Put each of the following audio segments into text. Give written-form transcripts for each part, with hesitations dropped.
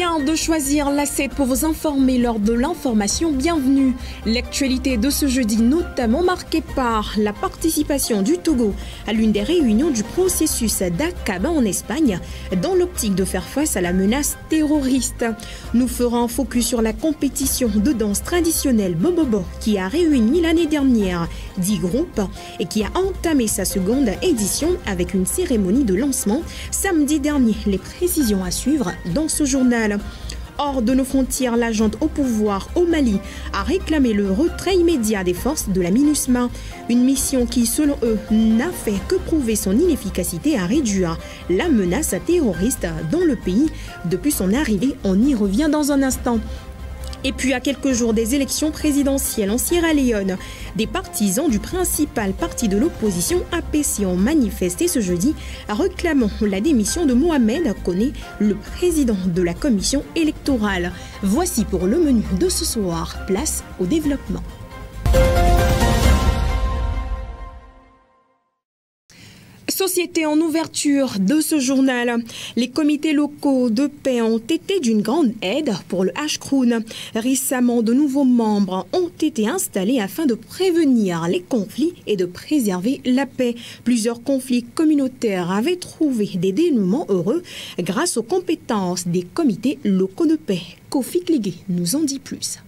bien de choisir la 7 pour vous informer lors de l'information. Bienvenue. L'actualité de ce jeudi, notamment marquée par la participation du Togo à l'une des réunions du processus d'Aqaba en Espagne, dans l'optique de faire face à la menace terroriste. Nous ferons un focus sur la compétition de danse traditionnelle Bobobo qui a réuni l'année dernière 10 groupes et qui a entamé sa seconde édition avec une cérémonie de lancement samedi dernier. Les précisions à suivre dans ce journal. Hors de nos frontières, la junte au pouvoir au Mali a réclamé le retrait immédiat des forces de la MINUSMA. Une mission qui, selon eux, n'a fait que prouver son inefficacité à réduire la menace terroriste dans le pays depuis son arrivée. On y revient dans un instant. Et puis, à quelques jours des élections présidentielles en Sierra Leone, des partisans du principal parti de l'opposition APC ont manifesté ce jeudi, réclamant la démission de Mohamed Koné, le président de la commission électorale. Voici pour le menu de ce soir. Place au développement. Société en ouverture de ce journal. Les comités locaux de paix ont été d'une grande aide pour le Ashkroun. Récemment, de nouveaux membres ont été installés afin de prévenir les conflits et de préserver la paix. Plusieurs conflits communautaires avaient trouvé des dénouements heureux grâce aux compétences des comités locaux de paix. Kofi Kligé nous en dit plus.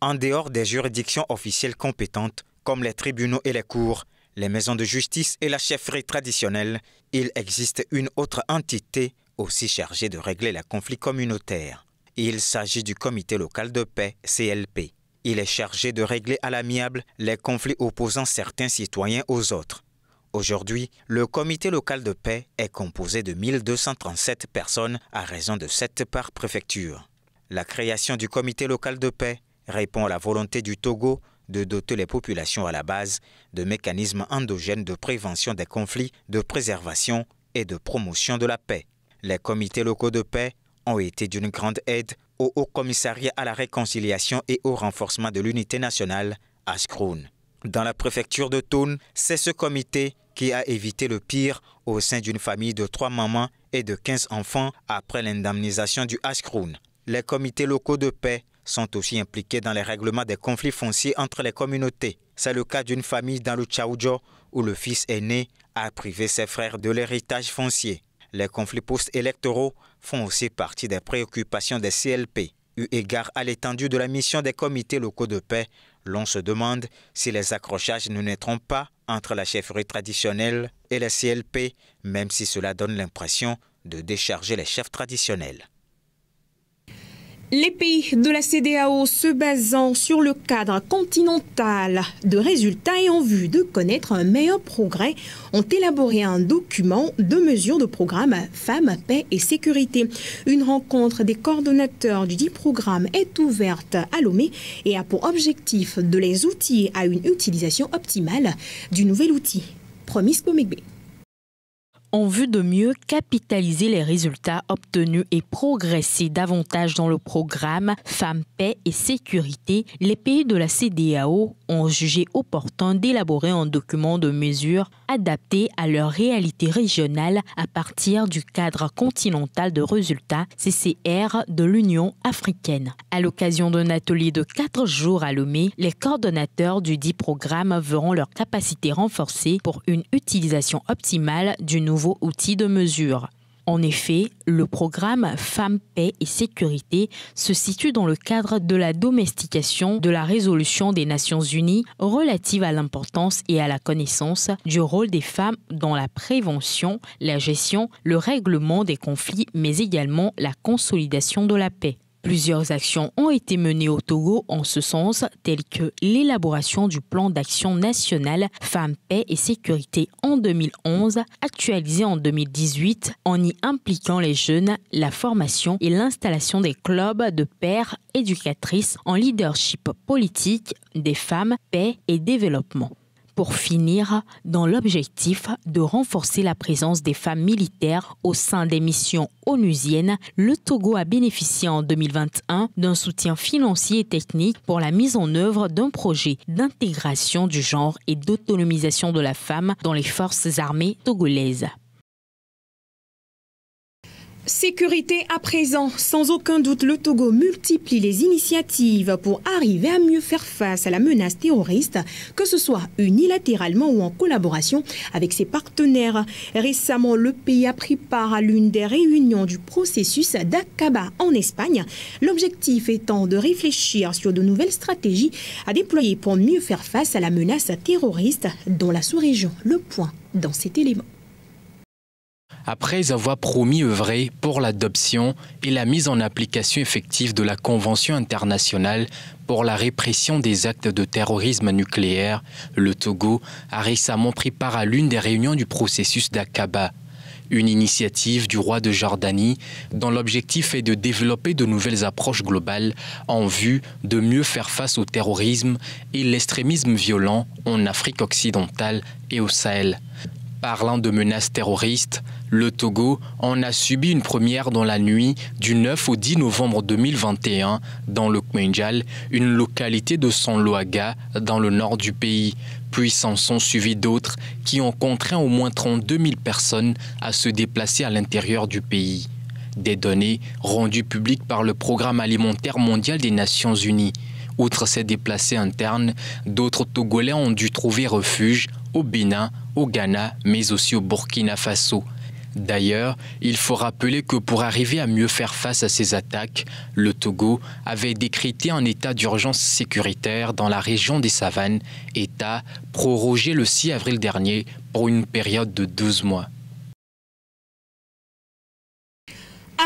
En dehors des juridictions officielles compétentes, comme les tribunaux et les cours, les maisons de justice et la chefferie traditionnelle, il existe une autre entité aussi chargée de régler les conflits communautaires. Il s'agit du comité local de paix, CLP. Il est chargé de régler à l'amiable les conflits opposant certains citoyens aux autres. Aujourd'hui, le comité local de paix est composé de 1237 personnes à raison de 7 par préfecture. La création du comité local de paix répond à la volonté du Togo de doter les populations à la base de mécanismes endogènes de prévention des conflits, de préservation et de promotion de la paix. Les comités locaux de paix ont été d'une grande aide au Haut Commissariat à la réconciliation et au renforcement de l'unité nationale, Ashkroun. Dans la préfecture de Toun, c'est ce comité qui a évité le pire au sein d'une famille de 3 mamans et de 15 enfants après l'indemnisation du Ashkroun. Les comités locaux de paix sont aussi impliqués dans les règlements des conflits fonciers entre les communautés. C'est le cas d'une famille dans le Tchaoudjo où le fils aîné a privé ses frères de l'héritage foncier. Les conflits post-électoraux font aussi partie des préoccupations des CLP. Eu égard à l'étendue de la mission des comités locaux de paix, l'on se demande si les accrochages ne naîtront pas entre la chefferie traditionnelle et les CLP, même si cela donne l'impression de décharger les chefs traditionnels. Les pays de la CEDEAO se basant sur le cadre continental de résultats et en vue de connaître un meilleur progrès ont élaboré un document de mesures de programme Femmes, Paix et Sécurité. Une rencontre des coordonnateurs du dit programme est ouverte à Lomé et a pour objectif de les outiller à une utilisation optimale du nouvel outil. Promise Pomegbe. En vue de mieux capitaliser les résultats obtenus et progresser davantage dans le programme Femmes, Paix et Sécurité, les pays de la CEDEAO ont jugé opportun d'élaborer un document de mesures adapté à leur réalité régionale à partir du cadre continental de résultats CCR de l'Union africaine. À l'occasion d'un atelier de 4 jours à Lomé, les coordonnateurs du dit programme verront leur capacité renforcée pour une utilisation optimale du nouveau outil de mesure. En effet, le programme Femmes, Paix et Sécurité se situe dans le cadre de la domestication de la résolution des Nations Unies relative à l'importance et à la connaissance du rôle des femmes dans la prévention, la gestion, le règlement des conflits, mais également la consolidation de la paix. Plusieurs actions ont été menées au Togo en ce sens, telles que l'élaboration du plan d'action national Femmes, Paix et Sécurité en 2011, actualisé en 2018, en y impliquant les jeunes, la formation et l'installation des clubs de pairs éducatrices en leadership politique des femmes, paix et développement. Pour finir, dans l'objectif de renforcer la présence des femmes militaires au sein des missions onusiennes, le Togo a bénéficié en 2021 d'un soutien financier et technique pour la mise en œuvre d'un projet d'intégration du genre et d'autonomisation de la femme dans les forces armées togolaises. Sécurité à présent, sans aucun doute, le Togo multiplie les initiatives pour arriver à mieux faire face à la menace terroriste, que ce soit unilatéralement ou en collaboration avec ses partenaires. Récemment, le pays a pris part à l'une des réunions du processus d'Aqaba en Espagne, l'objectif étant de réfléchir sur de nouvelles stratégies à déployer pour mieux faire face à la menace terroriste dans la sous-région. Le point dans cet élément. Après avoir promis œuvrer pour l'adoption et la mise en application effective de la Convention internationale pour la répression des actes de terrorisme nucléaire, le Togo a récemment pris part à l'une des réunions du processus d'Aqaba, une initiative du roi de Jordanie dont l'objectif est de développer de nouvelles approches globales en vue de mieux faire face au terrorisme et l'extrémisme violent en Afrique occidentale et au Sahel. Parlant de menaces terroristes, le Togo en a subi une première dans la nuit du 9 au 10 novembre 2021 dans le Kmenjal, une localité de Sanloaga dans le nord du pays. Puis s'en sont suivis d'autres qui ont contraint au moins 32 000 personnes à se déplacer à l'intérieur du pays. Des données rendues publiques par le Programme alimentaire mondial des Nations Unies. Outre ces déplacés internes, d'autres Togolais ont dû trouver refuge au Bénin, au Ghana, mais aussi au Burkina Faso. D'ailleurs, il faut rappeler que pour arriver à mieux faire face à ces attaques, le Togo avait décrété un état d'urgence sécuritaire dans la région des Savanes, état prorogé le 6 avril dernier pour une période de 12 mois.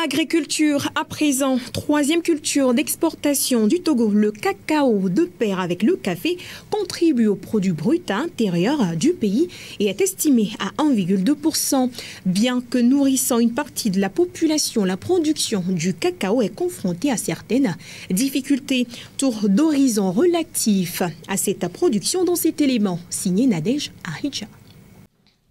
Agriculture à présent, troisième culture d'exportation du Togo, le cacao de pair avec le café contribue au produit brut intérieur du pays et est estimé à 1,2%. Bien que nourrissant une partie de la population, la production du cacao est confrontée à certaines difficultés. Tour d'horizon relatif à cette production dans cet élément, signé Nadège Ahidja.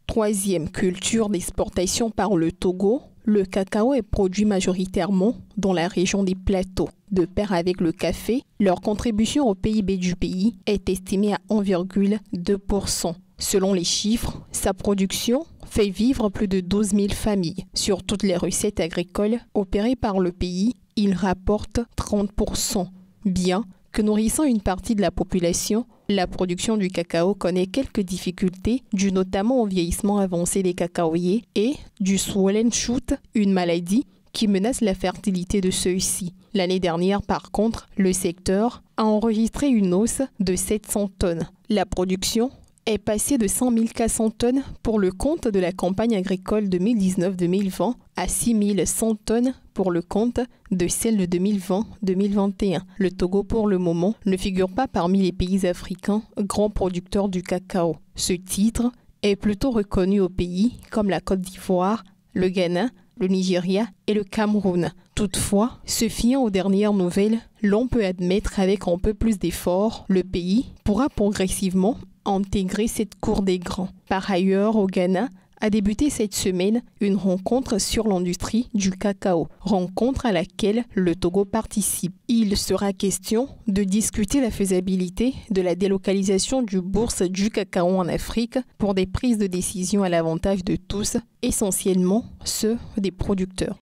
Troisième culture d'exportation par le Togo, le cacao est produit majoritairement dans la région des plateaux. De pair avec le café, leur contribution au PIB du pays est estimée à 1,2%. Selon les chiffres, sa production fait vivre plus de 12 000 familles. Sur toutes les recettes agricoles opérées par le pays, il rapporte 30%. Bien que nourrissant une partie de la population, la production du cacao connaît quelques difficultés, dues notamment au vieillissement avancé des cacaoyers et du swollen shoot, une maladie qui menace la fertilité de ceux-ci. L'année dernière, par contre, le secteur a enregistré une hausse de 700 tonnes. La production est passée de 100 400 tonnes pour le compte de la campagne agricole 2019-2020 à 6 100 tonnes pour le compte de celle de 2020-2021. Le Togo, pour le moment, ne figure pas parmi les pays africains grands producteurs du cacao. Ce titre est plutôt reconnu aux pays comme la Côte d'Ivoire, le Ghana, le Nigeria et le Cameroun. Toutefois, se fiant aux dernières nouvelles, l'on peut admettre avec un peu plus d'efforts, le pays pourra progressivement intégrer cette cour des grands. Par ailleurs, au Ghana, a débuté cette semaine une rencontre sur l'industrie du cacao, rencontre à laquelle le Togo participe. Il sera question de discuter la faisabilité de la délocalisation du bourse du cacao en Afrique pour des prises de décision à l'avantage de tous, essentiellement ceux des producteurs.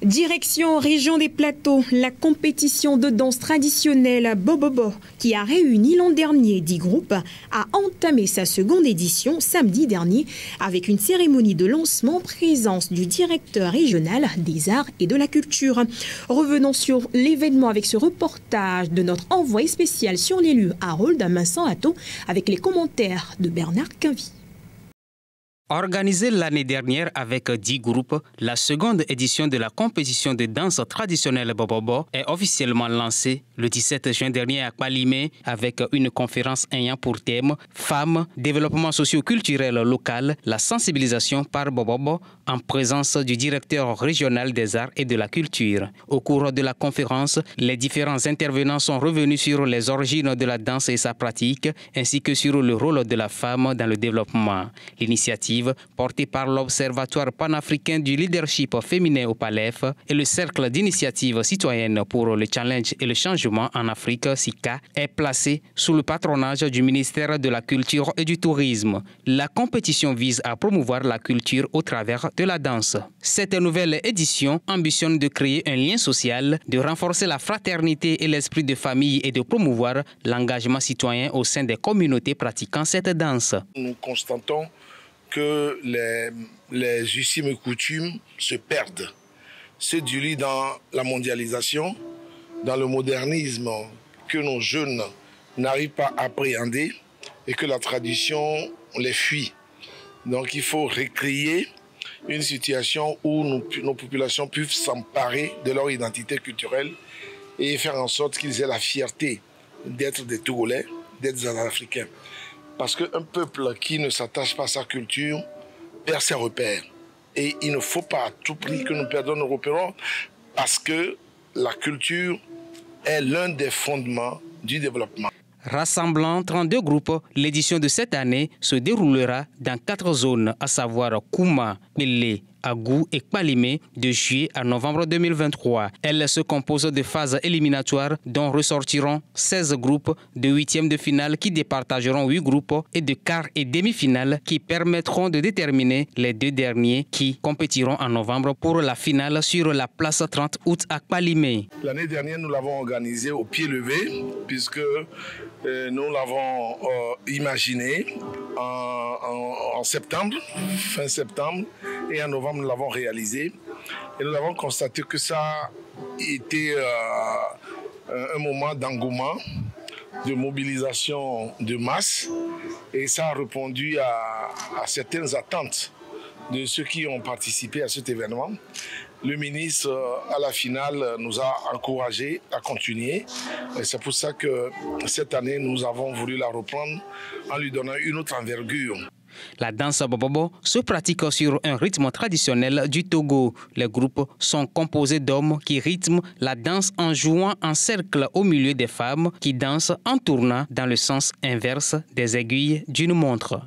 Direction région des Plateaux, la compétition de danse traditionnelle Bobobo, qui a réuni l'an dernier 10 groupes, a entamé sa seconde édition samedi dernier avec une cérémonie de lancement en présence du directeur régional des arts et de la culture. Revenons sur l'événement avec ce reportage de notre envoyé spécial sur les lieux Harold Massan-Hato avec les commentaires de Bernard Quinvy. Organisée l'année dernière avec 10 groupes, la seconde édition de la compétition de danse traditionnelle Bobobo est officiellement lancée le 17 juin dernier à Kpalimé avec une conférence ayant pour thème « Femmes, développement socio-culturel local, la sensibilisation par Bobobo » en présence du directeur régional des arts et de la culture. Au cours de la conférence, les différents intervenants sont revenus sur les origines de la danse et sa pratique, ainsi que sur le rôle de la femme dans le développement. L'initiative initiative portée par l'Observatoire panafricain du leadership féminin au PALEF et le Cercle d'initiative citoyenne pour le challenge et le changement en Afrique, SICA, est placée sous le patronage du ministère de la Culture et du Tourisme. La compétition vise à promouvoir la culture au travers de la danse. Cette nouvelle édition ambitionne de créer un lien social, de renforcer la fraternité et l'esprit de famille et de promouvoir l'engagement citoyen au sein des communautés pratiquant cette danse. Nous constatons que les us et coutumes se perdent. C'est du lit dans la mondialisation, dans le modernisme que nos jeunes n'arrivent pas à appréhender et que la tradition les fuit. Donc il faut recréer une situation où nos populations puissent s'emparer de leur identité culturelle et faire en sorte qu'ils aient la fierté d'être des Togolais, d'être des Africains. Parce qu'un peuple qui ne s'attache pas à sa culture perd ses repères. Et il ne faut pas à tout prix que nous perdions nos repères parce que la culture est l'un des fondements du développement. Rassemblant 32 groupes, l'édition de cette année se déroulera dans 4 zones, à savoir Kouma, Mélé, Agou et Kpalimé de juillet à novembre 2023. Elle se compose de phases éliminatoires dont ressortiront 16 groupes de 8e de finale qui départageront 8 groupes et de quart et demi-finale qui permettront de déterminer les 2 derniers qui compétiront en novembre pour la finale sur la place 30 août à Kpalimé. L'année dernière, nous l'avons organisé au pied levé puisque nous l'avons imaginé en septembre, fin septembre, et en novembre, nous l'avons réalisé. Et nous avons constaté que ça a été un moment d'engouement, de mobilisation de masse, et ça a répondu à certaines attentes de ceux qui ont participé à cet événement. Le ministre, à la finale, nous a encouragés à continuer. Et c'est pour ça que cette année, nous avons voulu la reprendre en lui donnant une autre envergure. La danse bobobo se pratique sur un rythme traditionnel du Togo. Les groupes sont composés d'hommes qui rythment la danse en jouant en cercle au milieu des femmes qui dansent en tournant dans le sens inverse des aiguilles d'une montre.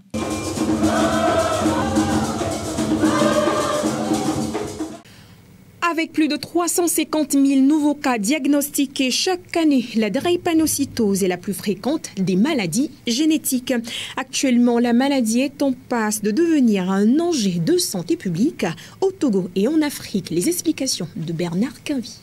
Avec plus de 350 000 nouveaux cas diagnostiqués chaque année, la drépanocytose est la plus fréquente des maladies génétiques. Actuellement, la maladie est en passe de devenir un enjeu de santé publique au Togo et en Afrique. Les explications de Bernard Quinvy.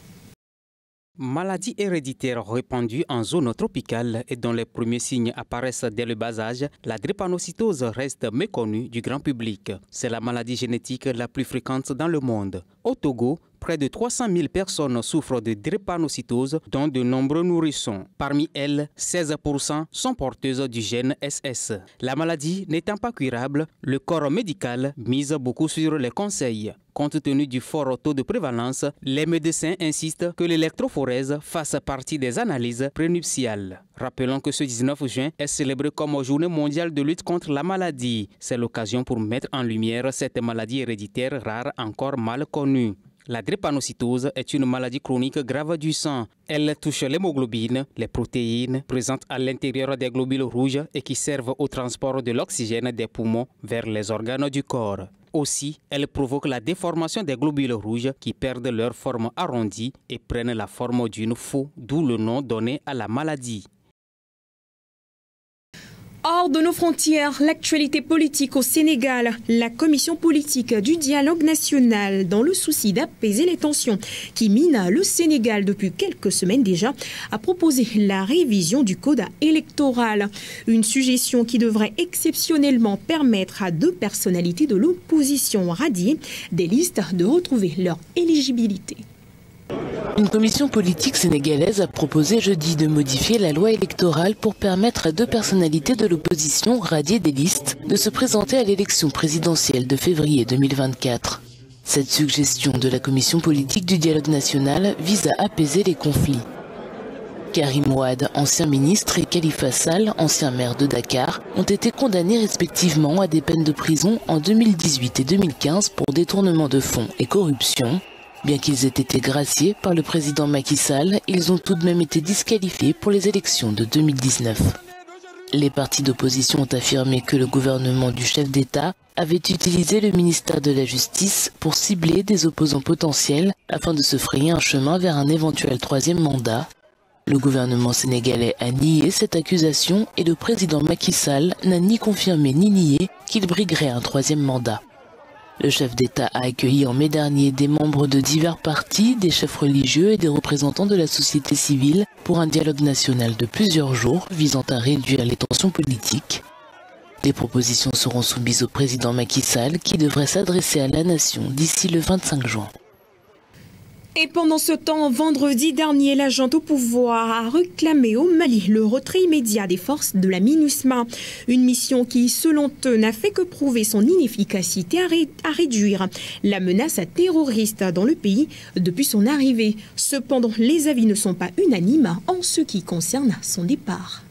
Maladie héréditaire répandue en zone tropicale et dont les premiers signes apparaissent dès le bas âge, la drépanocytose reste méconnue du grand public. C'est la maladie génétique la plus fréquente dans le monde. Au Togo, près de 300 000 personnes souffrent de drépanocytose, dont de nombreux nourrissons. Parmi elles, 16% sont porteuses du gène SS. La maladie n'étant pas curable, le corps médical mise beaucoup sur les conseils. Compte tenu du fort taux de prévalence, les médecins insistent que l'électrophorèse fasse partie des analyses prénuptiales. Rappelons que ce 19 juin est célébré comme Journée mondiale de lutte contre la maladie. C'est l'occasion pour mettre en lumière cette maladie héréditaire rare encore mal connue. La drépanocytose est une maladie chronique grave du sang. Elle touche l'hémoglobine, les protéines présentes à l'intérieur des globules rouges et qui servent au transport de l'oxygène des poumons vers les organes du corps. Aussi, elle provoque la déformation des globules rouges qui perdent leur forme arrondie et prennent la forme d'une faux, d'où le nom donné à la maladie. Hors de nos frontières, l'actualité politique au Sénégal, la commission politique du dialogue national, dans le souci d'apaiser les tensions qui minent le Sénégal depuis quelques semaines déjà, a proposé la révision du code électoral. Une suggestion qui devrait exceptionnellement permettre à 2 personnalités de l'opposition radiées des listes de retrouver leur éligibilité. Une commission politique sénégalaise a proposé jeudi de modifier la loi électorale pour permettre à 2 personnalités de l'opposition radiées des listes de se présenter à l'élection présidentielle de février 2024. Cette suggestion de la commission politique du dialogue national vise à apaiser les conflits. Karim Ouad, ancien ministre, et Khalifa Sall, ancien maire de Dakar, ont été condamnés respectivement à des peines de prison en 2018 et 2015 pour détournement de fonds et corruption. Bien qu'ils aient été graciés par le président Macky Sall, ils ont tout de même été disqualifiés pour les élections de 2019. Les partis d'opposition ont affirmé que le gouvernement du chef d'État avait utilisé le ministère de la Justice pour cibler des opposants potentiels afin de se frayer un chemin vers un éventuel troisième mandat. Le gouvernement sénégalais a nié cette accusation et le président Macky Sall n'a ni confirmé ni nié qu'il briguerait un troisième mandat. Le chef d'État a accueilli en mai dernier des membres de divers partis, des chefs religieux et des représentants de la société civile pour un dialogue national de plusieurs jours visant à réduire les tensions politiques. Les propositions seront soumises au président Macky Sall qui devrait s'adresser à la nation d'ici le 25 juin. Et pendant ce temps, vendredi dernier, la junte au pouvoir a réclamé au Mali le retrait immédiat des forces de la MINUSMA. Une mission qui, selon eux, n'a fait que prouver son inefficacité à réduire la menace terroriste dans le pays depuis son arrivée. Cependant, les avis ne sont pas unanimes en ce qui concerne son départ.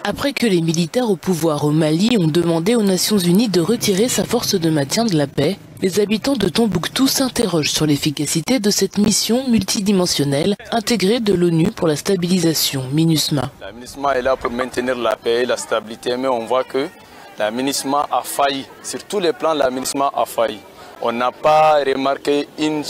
Après que les militaires au pouvoir au Mali ont demandé aux Nations Unies de retirer sa force de maintien de la paix, les habitants de Tombouctou s'interrogent sur l'efficacité de cette mission multidimensionnelle intégrée de l'ONU pour la stabilisation, MINUSMA. La MINUSMA est là pour maintenir la paix et la stabilité, mais on voit que la MINUSMA a failli. Sur tous les plans, la MINUSMA a failli. On n'a pas remarqué un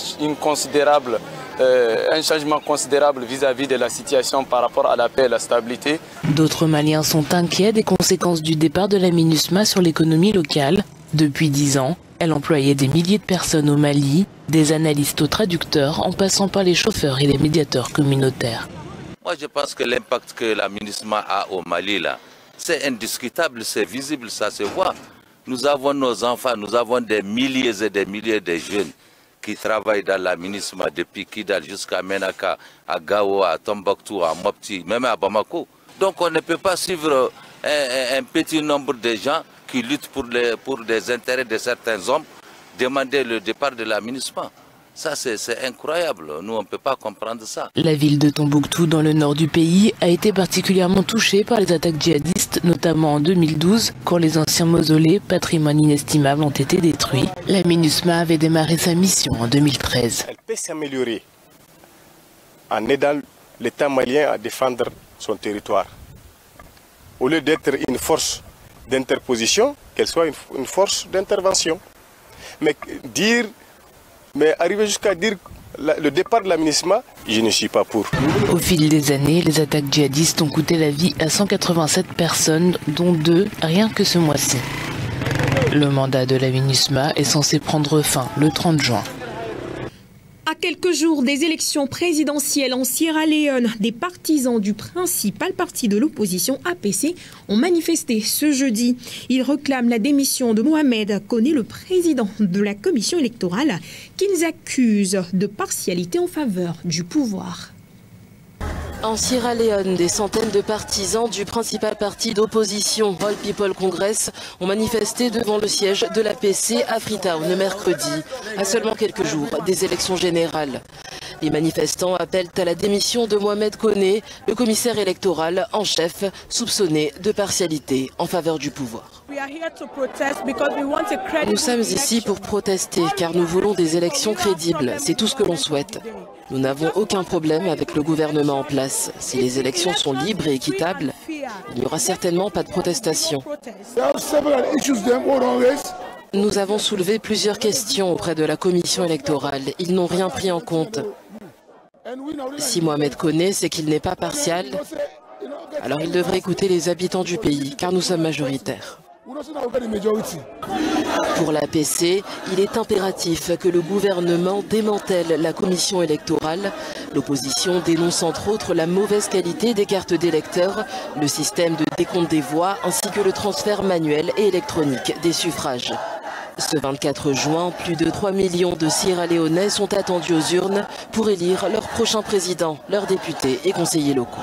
changement considérable vis-à-vis de la situation par rapport à la paix et la stabilité. D'autres Maliens sont inquiets des conséquences du départ de la MINUSMA sur l'économie locale. Depuis 10 ans, elle employait des milliers de personnes au Mali, des analystes aux traducteurs en passant par les chauffeurs et les médiateurs communautaires. Moi je pense que l'impact que la MINUSMA a au Mali, là, c'est indiscutable, c'est visible, ça se voit. Nous avons nos enfants, nous avons des milliers et des milliers de jeunes qui travaillent dans la MINUSMA depuis Kidal jusqu'à Menaka, à Gao, à Tombouctou, à Mopti, même à Bamako. Donc on ne peut pas suivre un petit nombre de gens qui luttent pour les intérêts de certains hommes, demander le départ de la MINUSMA. Ça, c'est incroyable. Nous, on ne peut pas comprendre ça. La ville de Tombouctou, dans le nord du pays, a été particulièrement touchée par les attaques djihadistes, notamment en 2012, quand les anciens mausolées, patrimoine inestimable, ont été détruits. La MINUSMA avait démarré sa mission en 2013. Elle peut s'améliorer en aidant l'État malien à défendre son territoire. Au lieu d'être une force d'interposition, qu'elle soit une force d'intervention. Mais arriver jusqu'à dire le départ de la MINUSMA, je ne suis pas pour. Au fil des années, les attaques djihadistes ont coûté la vie à 187 personnes, dont 2 rien que ce mois-ci. Le mandat de la MINUSMA est censé prendre fin le 30 juin. À quelques jours des élections présidentielles en Sierra Leone, des partisans du principal parti de l'opposition APC ont manifesté ce jeudi. Ils réclament la démission de Mohamed Koné, le président de la commission électorale, qu'ils accusent de partialité en faveur du pouvoir. En Sierra Leone, des centaines de partisans du principal parti d'opposition, All People Congress, ont manifesté devant le siège de l'APC à Freetown mercredi, à seulement quelques jours des élections générales. Les manifestants appellent à la démission de Mohamed Koné, le commissaire électoral en chef, soupçonné de partialité en faveur du pouvoir. Nous sommes ici pour protester car nous voulons des élections crédibles, c'est tout ce que l'on souhaite. Nous n'avons aucun problème avec le gouvernement en place. Si les élections sont libres et équitables, il n'y aura certainement pas de protestation. Nous avons soulevé plusieurs questions auprès de la commission électorale. Ils n'ont rien pris en compte. Si Mohamed Koné sait qu'il n'est pas partial, alors il devrait écouter les habitants du pays, car nous sommes majoritaires. Pour l'APC, il est impératif que le gouvernement démantèle la commission électorale. L'opposition dénonce entre autres la mauvaise qualité des cartes d'électeurs, le système de décompte des voix ainsi que le transfert manuel et électronique des suffrages. Ce 24 juin, plus de 3 millions de Sierra-Léonais sont attendus aux urnes pour élire leur prochain président, leurs députés et conseillers locaux.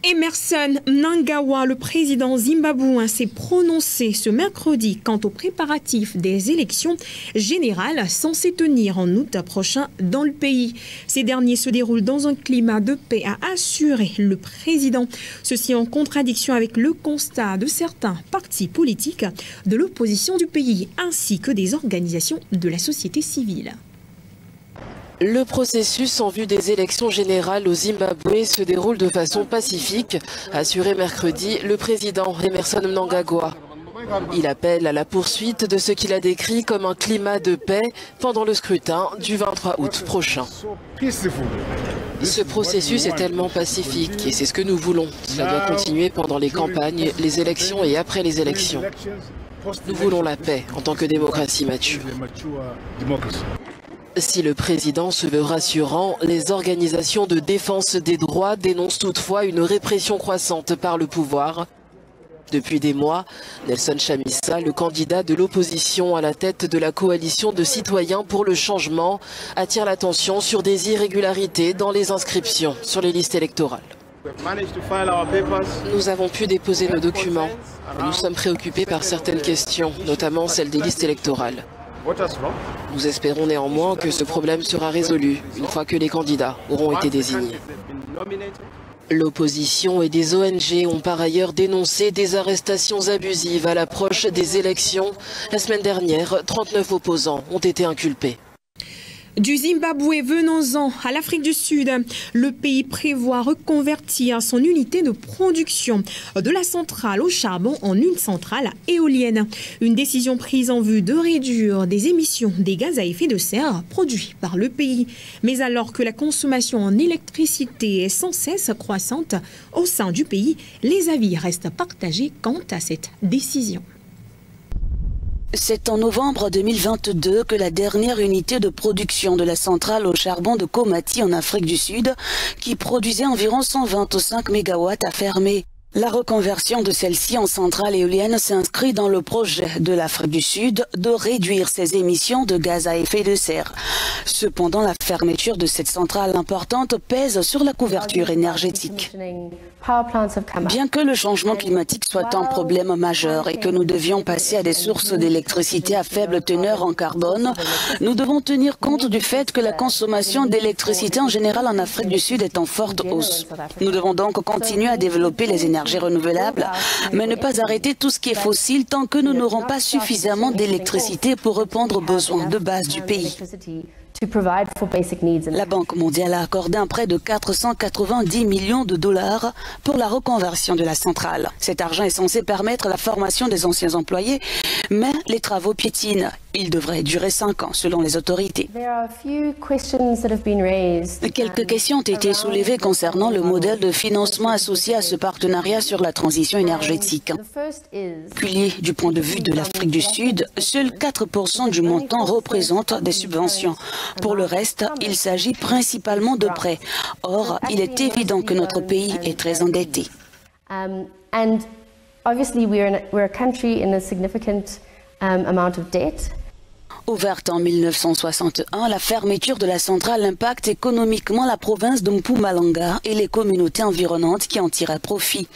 Emerson Mnangagwa, le président zimbabwéen, s'est prononcé ce mercredi quant aux préparatifs des élections générales censées tenir en août prochain dans le pays. Ces derniers se déroulent dans un climat de paix, a assuré le président. Ceci en contradiction avec le constat de certains partis politiques de l'opposition du pays ainsi que des organisations de la société civile. Le processus en vue des élections générales au Zimbabwe se déroule de façon pacifique, a assuré mercredi le président Emmerson Mnangagwa. Il appelle à la poursuite de ce qu'il a décrit comme un climat de paix pendant le scrutin du 23 août prochain. Ce processus est tellement pacifique et c'est ce que nous voulons. Cela doit continuer pendant les campagnes, les élections et après les élections. Nous voulons la paix en tant que démocratie mature. Si le président se veut rassurant, les organisations de défense des droits dénoncent toutefois une répression croissante par le pouvoir. Depuis des mois, Nelson Chamisa, le candidat de l'opposition à la tête de la coalition de citoyens pour le changement, attire l'attention sur des irrégularités dans les inscriptions sur les listes électorales. Nous avons pu déposer nos documents. Nous sommes préoccupés par certaines questions, notamment celle des listes électorales. Nous espérons néanmoins que ce problème sera résolu une fois que les candidats auront été désignés. L'opposition et des ONG ont par ailleurs dénoncé des arrestations abusives à l'approche des élections. La semaine dernière, 39 opposants ont été inculpés. Du Zimbabwe, venons-en à l'Afrique du Sud. Le pays prévoit reconvertir son unité de production de la centrale au charbon en une centrale éolienne. Une décision prise en vue de réduire des émissions des gaz à effet de serre produits par le pays. Mais alors que la consommation en électricité est sans cesse croissante au sein du pays, les avis restent partagés quant à cette décision. C'est en novembre 2022 que la dernière unité de production de la centrale au charbon de Komati en Afrique du Sud, qui produisait environ 125 MW, a fermé. La reconversion de celle-ci en centrale éolienne s'inscrit dans le projet de l'Afrique du Sud de réduire ses émissions de gaz à effet de serre. Cependant, la fermeture de cette centrale importante pèse sur la couverture énergétique. Bien que le changement climatique soit un problème majeur et que nous devions passer à des sources d'électricité à faible teneur en carbone, nous devons tenir compte du fait que la consommation d'électricité en général en Afrique du Sud est en forte hausse. Nous devons donc continuer à développer les énergies renouvelables, mais ne pas arrêter tout ce qui est fossile tant que nous n'aurons pas suffisamment d'électricité pour répondre aux besoins de base du pays. La Banque mondiale a accordé un prêt de 490 millions de dollars pour la reconversion de la centrale. Cet argent est censé permettre la formation des anciens employés, mais les travaux piétinent. Il devrait durer 5 ans selon les autorités. Quelques questions ont été soulevées concernant le modèle de financement associé à ce partenariat sur la transition énergétique. Puis, du point de vue de l'Afrique du Sud, seuls 4% du montant représentent des subventions. Pour le reste, il s'agit principalement de prêts. Or, il est évident que notre pays est très endetté. Ouverte en 1961, la fermeture de la centrale impacte économiquement la province de Mpumalanga et les communautés environnantes qui en tiraient profit.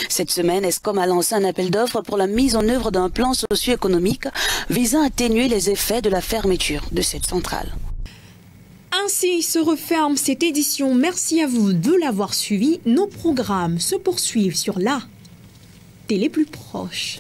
Cette semaine, Eskom a lancé un appel d'offres pour la mise en œuvre d'un plan socio-économique visant à atténuer les effets de la fermeture de cette centrale. Ainsi se referme cette édition. Merci à vous de l'avoir suivi. Nos programmes se poursuivent sur la télé plus proche.